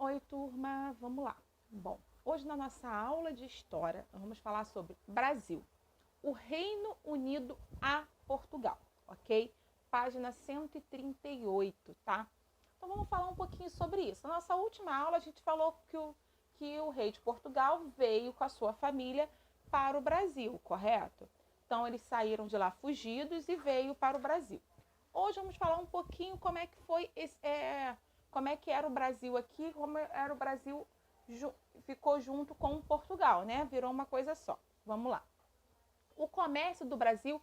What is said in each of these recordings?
Oi, turma, vamos lá. Bom, hoje na nossa aula de história, nós vamos falar sobre Brasil, o Reino Unido a Portugal, ok? Página 138, tá? Então vamos falar um pouquinho sobre isso. Na nossa última aula, a gente falou que o rei de Portugal veio com a sua família para o Brasil, correto? Então eles saíram de lá fugidos e veio para o Brasil. Hoje vamos falar um pouquinho como é que foi como é que era o Brasil aqui, como era o Brasil, ficou junto com Portugal, né? Virou uma coisa só. Vamos lá. O comércio do Brasil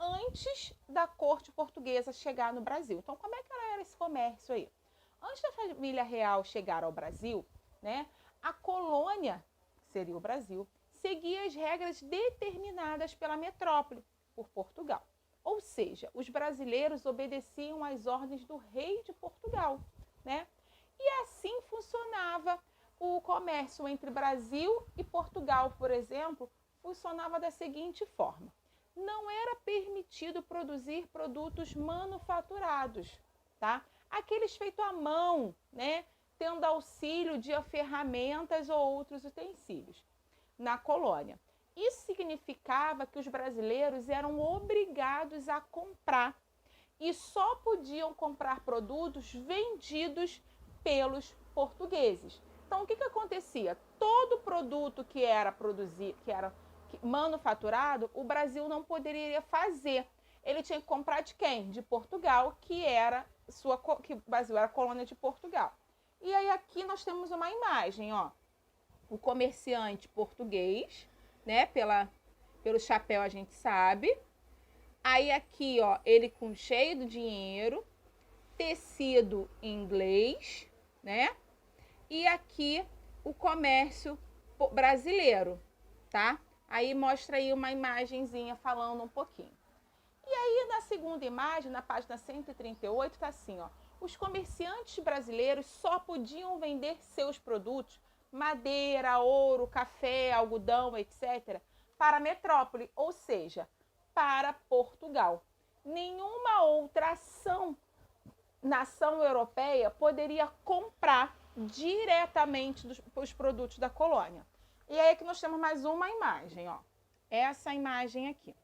antes da corte portuguesa chegar no Brasil. Então, como é que era esse comércio aí? Antes da família real chegar ao Brasil, né? A colônia, que seria o Brasil, seguia as regras determinadas pela metrópole, por Portugal. Ou seja, os brasileiros obedeciam às ordens do rei de Portugal, né? E assim funcionava o comércio entre Brasil e Portugal, por exemplo, funcionava da seguinte forma: não era permitido produzir produtos manufaturados, tá? Aqueles feitos à mão, né? Tendo auxílio de ferramentas ou outros utensílios na colônia. Isso significava que os brasileiros eram obrigados a comprar e só podiam comprar produtos vendidos pelos portugueses. Então, o que acontecia? Todo produto que era produzido, que era manufaturado, o Brasil não poderia fazer. Ele tinha que comprar de quem? De Portugal, que o Brasil era colônia de Portugal. E aí aqui nós temos uma imagem, ó. O comerciante português, né? Pelo chapéu a gente sabe. Aí aqui, ó, ele com cheio de dinheiro, tecido inglês, né? E aqui o comércio brasileiro, tá? Aí mostra aí uma imagenzinha falando um pouquinho. E aí na segunda imagem, na página 138, tá assim, ó. Os comerciantes brasileiros só podiam vender seus produtos, madeira, ouro, café, algodão, etc., para a metrópole, ou seja, para Portugal. Nenhuma outra nação europeia poderia comprar diretamente os produtos da colônia. E aí aqui nós temos mais uma imagem, ó. Essa imagem aqui.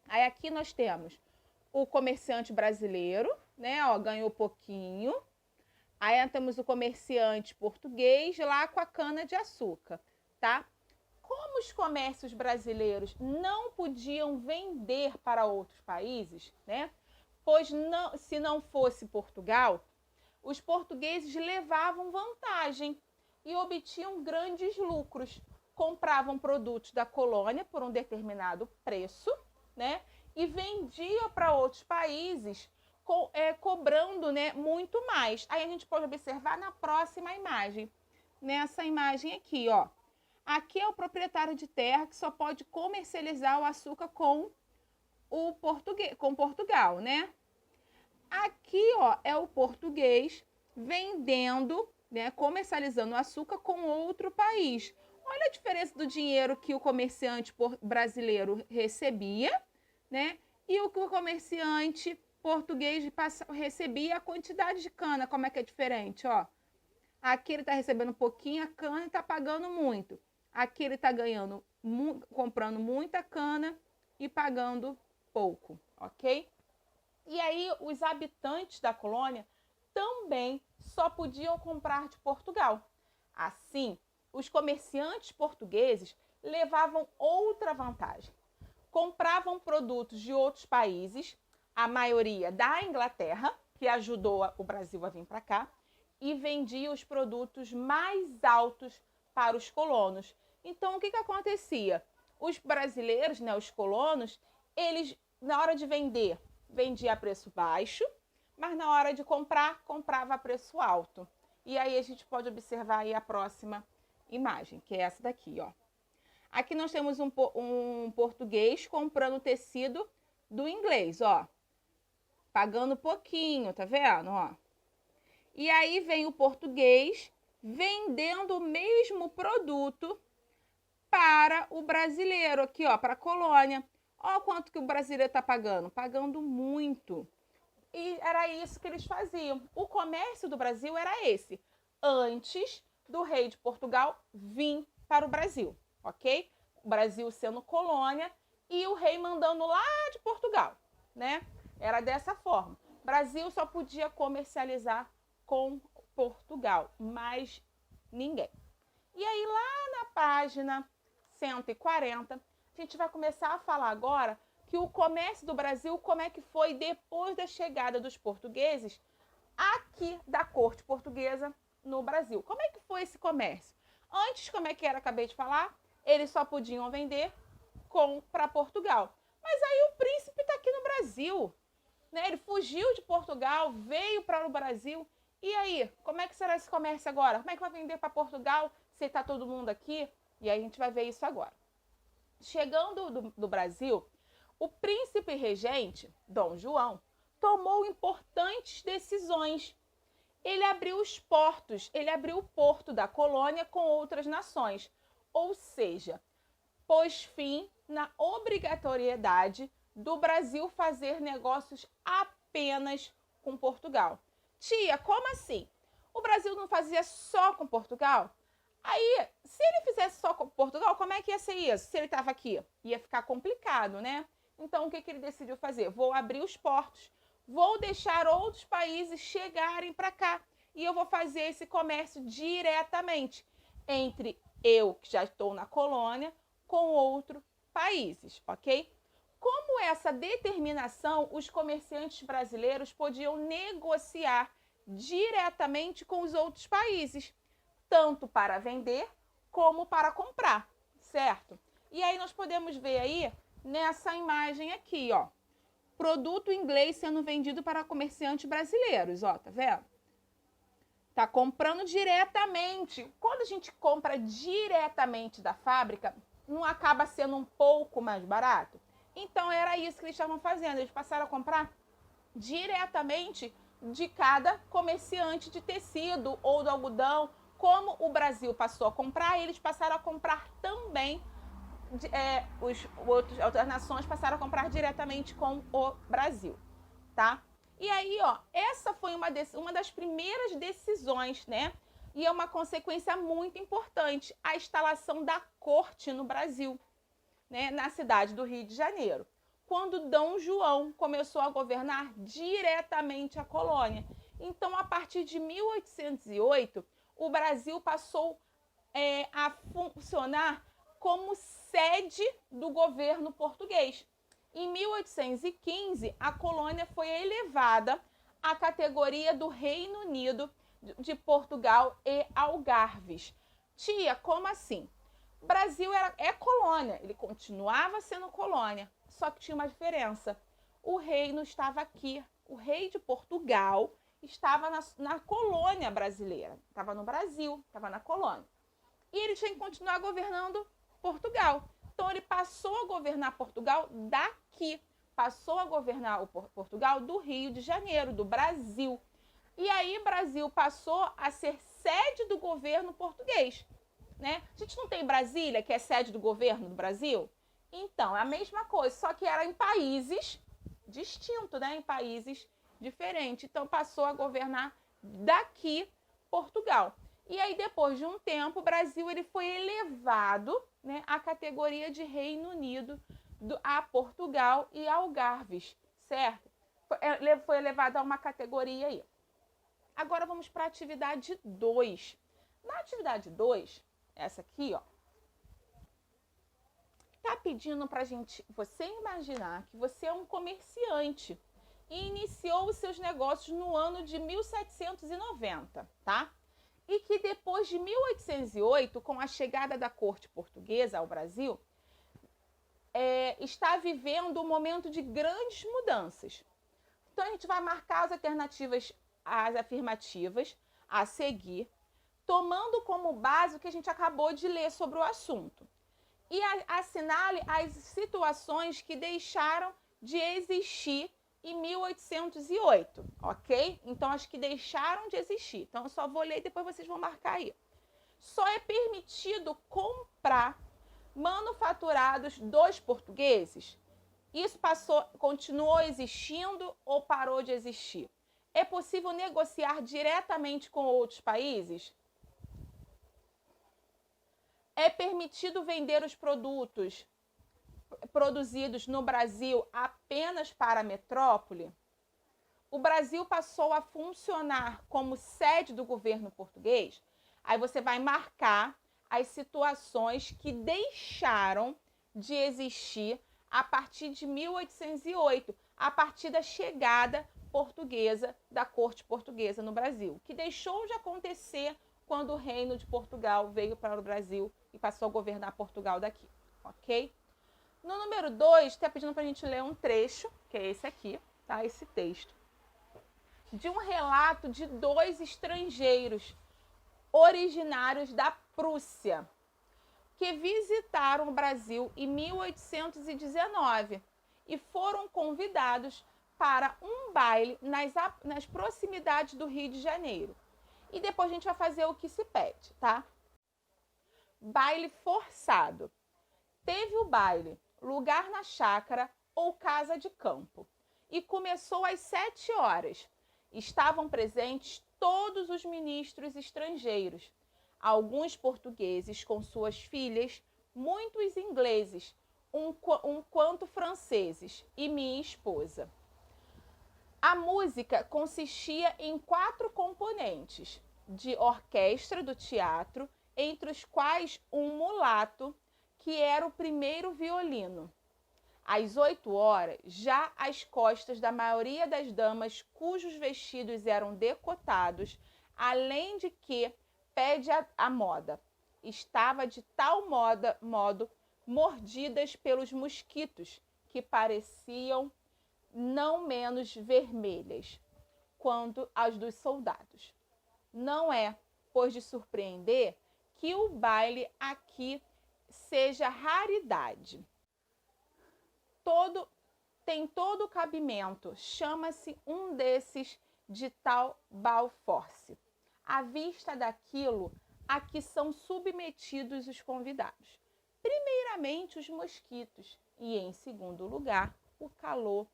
Aí aqui nós temos o comerciante brasileiro, né? Ó, ganhou pouquinho. Aí temos o comerciante português lá com a cana de açúcar, tá? Como os comércios brasileiros não podiam vender para outros países, né? Pois não, se não fosse Portugal, os portugueses levavam vantagem e obtinham grandes lucros. Compravam produtos da colônia por um determinado preço, né? E vendiam para outros países cobrando, né, muito mais. Aí a gente pode observar na próxima imagem. Nessa imagem aqui, ó. Aqui é o proprietário de terra que só pode comercializar o açúcar com Portugal, né? Aqui, ó, é o português vendendo, né, comercializando o açúcar com outro país. Olha a diferença do dinheiro que o comerciante brasileiro recebia, né? E o que o comerciante português recebia, a quantidade de cana, como é que é diferente, ó. Aqui ele está recebendo um pouquinho a cana e está pagando muito. Aqui ele está comprando muita cana e pagando pouco, ok? E aí os habitantes da colônia também só podiam comprar de Portugal. Assim, os comerciantes portugueses levavam outra vantagem. Compravam produtos de outros países, a maioria da Inglaterra, que ajudou o Brasil a vir para cá, e vendia os produtos mais altos para os colonos. Então, o que acontecia? Os brasileiros, né, os colonos, eles, na hora de vender, vendia a preço baixo, mas na hora de comprar, comprava a preço alto. E aí a gente pode observar aí a próxima imagem, que é essa daqui, ó. Aqui nós temos um português comprando tecido do inglês, ó. Pagando pouquinho, tá vendo, ó? E aí vem o português vendendo o mesmo produto para o brasileiro aqui, ó, para a colônia. Ó quanto que o brasileiro está pagando. Pagando muito. E era isso que eles faziam. O comércio do Brasil era esse. antes do rei de Portugal vir para o Brasil, ok? O Brasil sendo colônia e o rei mandando lá de Portugal, né? Era dessa forma. O Brasil só podia comercializar com Portugal, mas ninguém. E aí lá na página 140, a gente vai começar a falar agora que o comércio do Brasil, como é que foi depois da chegada dos portugueses aqui da corte portuguesa no Brasil. Como é que foi esse comércio? Antes, como é que era? Acabei de falar, eles só podiam vender para Portugal. Mas aí o príncipe está aqui no Brasil, né? Ele fugiu de Portugal, veio para o Brasil. E aí, como é que será esse comércio agora? Como é que vai vender para Portugal se está todo mundo aqui? E aí a gente vai ver isso agora. Chegando do Brasil, o príncipe regente, Dom João, tomou importantes decisões. Ele abriu os portos, ele abriu o porto da colônia com outras nações, ou seja, pôs fim na obrigatoriedade do Brasil fazer negócios apenas com Portugal. Tia, como assim? O Brasil não fazia só com Portugal? Aí, se ele fizesse só com Portugal, como é que ia ser isso? Se ele estava aqui, ia ficar complicado, né? Então, o que ele decidiu fazer? Vou abrir os portos, vou deixar outros países chegarem para cá e eu vou fazer esse comércio diretamente entre eu, que já estou na colônia, com outros países, ok? Como essa determinação, os comerciantes brasileiros podiam negociar diretamente com os outros países, tanto para vender como para comprar, certo? E aí nós podemos ver aí nessa imagem aqui, ó, produto inglês sendo vendido para comerciantes brasileiros, ó, tá vendo? Tá comprando diretamente. Quando a gente compra diretamente da fábrica, não acaba sendo um pouco mais barato? Então era isso que eles estavam fazendo, eles passaram a comprar diretamente de cada comerciante de tecido ou do algodão. Como o Brasil passou a comprar, eles passaram a comprar também, outras nações passaram a comprar diretamente com o Brasil, tá? E aí, ó, essa foi uma das primeiras decisões, né? E é uma consequência muito importante, a instalação da corte no Brasil, né? Na cidade do Rio de Janeiro, quando Dom João começou a governar diretamente a colônia. Então, a partir de 1808, o Brasil passou a funcionar como sede do governo português. Em 1815, a colônia foi elevada à categoria do Reino Unido de Portugal e Algarves. Tia, como assim? O Brasil é colônia, ele continuava sendo colônia, só que tinha uma diferença. O reino estava aqui, o rei de Portugal estava na colônia brasileira, estava no Brasil, estava na colônia. E ele tinha que continuar governando Portugal. Então ele passou a governar Portugal daqui, passou a governar o Portugal do Rio de Janeiro, do Brasil. E aí o Brasil passou a ser sede do governo português, né? A gente não tem Brasília, que é sede do governo do Brasil? Então, é a mesma coisa, só que era em países distintos, né? Em países diferentes. Então, passou a governar daqui Portugal. E aí, depois de um tempo, o Brasil ele foi elevado, né, à categoria de Reino Unido a Portugal e Algarves, certo? Foi elevado a uma categoria aí. Agora, vamos para a atividade 2. Na atividade 2, essa aqui, ó, tá pedindo para você imaginar que você é um comerciante e iniciou os seus negócios no ano de 1790, tá? E que depois de 1808, com a chegada da corte portuguesa ao Brasil, está vivendo um momento de grandes mudanças. Então, a gente vai marcar as alternativas, as afirmativas a seguir, tomando como base o que a gente acabou de ler sobre o assunto. E assinale as situações que deixaram de existir em 1808, ok? Então, as que deixaram de existir. Então, eu só vou ler e depois vocês vão marcar aí. Só é permitido comprar manufaturados dos portugueses? Isso continuou existindo ou parou de existir? É possível negociar diretamente com outros países? É permitido vender os produtos produzidos no Brasil apenas para a metrópole? O Brasil passou a funcionar como sede do governo português? Aí você vai marcar as situações que deixaram de existir a partir de 1808, a partir da chegada portuguesa, da corte portuguesa no Brasil, que deixou de acontecer quando o reino de Portugal veio para o Brasil e passou a governar Portugal daqui, ok? No número 2, está pedindo para a gente ler um trecho, que é esse aqui, tá? Esse texto, de um relato de 2 estrangeiros originários da Prússia, que visitaram o Brasil em 1819 e foram convidados para um baile nas proximidades do Rio de Janeiro. E depois a gente vai fazer o que se pede, tá? Baile forçado. Teve o baile lugar na chácara ou casa de campo e começou às 7 horas. Estavam presentes todos os ministros estrangeiros, alguns portugueses com suas filhas, muitos ingleses, um quanto franceses e minha esposa. A música consistia em 4 componentes de orquestra do teatro, entre os quais um mulato, que era o primeiro violino. Às 8 horas, já às costas da maioria das damas cujos vestidos eram decotados, além de que, pede a moda, estava de tal modo mordidas pelos mosquitos, que pareciam não menos vermelhas quanto as dos soldados. Não é, pois, de surpreender que o baile aqui seja raridade. Tem todo o cabimento, chama-se um desses de tal balforce, à vista daquilo a que são submetidos os convidados. Primeiramente, os mosquitos e, em segundo lugar, o calor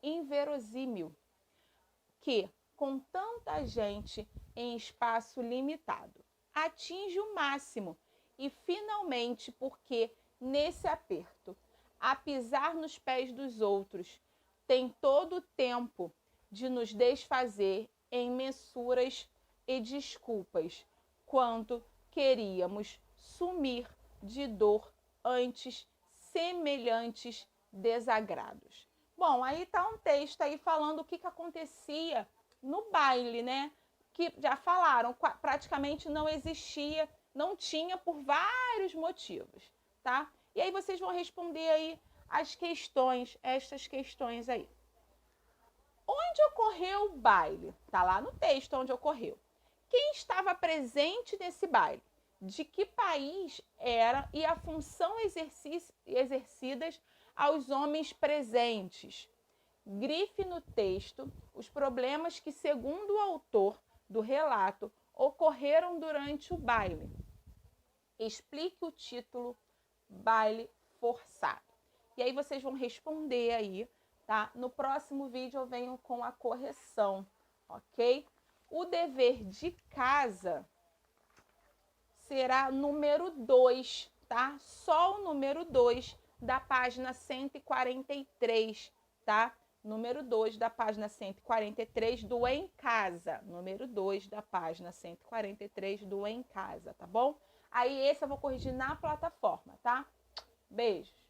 inverossímil, que, com tanta gente em espaço limitado, atinge o máximo e, finalmente, porque, nesse aperto, a pisar nos pés dos outros, tem todo o tempo de nos desfazer em mensuras e desculpas, quanto queríamos sumir de dor antes semelhantes desagrados. Bom, aí tá um texto aí falando o que acontecia no baile, né? Que já falaram, praticamente não existia, não tinha por vários motivos, tá? E aí vocês vão responder aí as questões, estas questões aí. Onde ocorreu o baile? Tá lá no texto onde ocorreu. Quem estava presente nesse baile? De que país era e a função exercidas aos homens presentes? Grife no texto os problemas que, segundo o autor do relato, ocorreram durante o baile. Explique o título baile forçado. E aí vocês vão responder aí, tá? No próximo vídeo eu venho com a correção, ok? O dever de casa será número 2, tá? Só o número 2 da página 143, tá? Número 2 da página 143 do Em Casa. Número 2 da página 143 do Em Casa, tá bom? Aí esse eu vou corrigir na plataforma, tá? Beijos!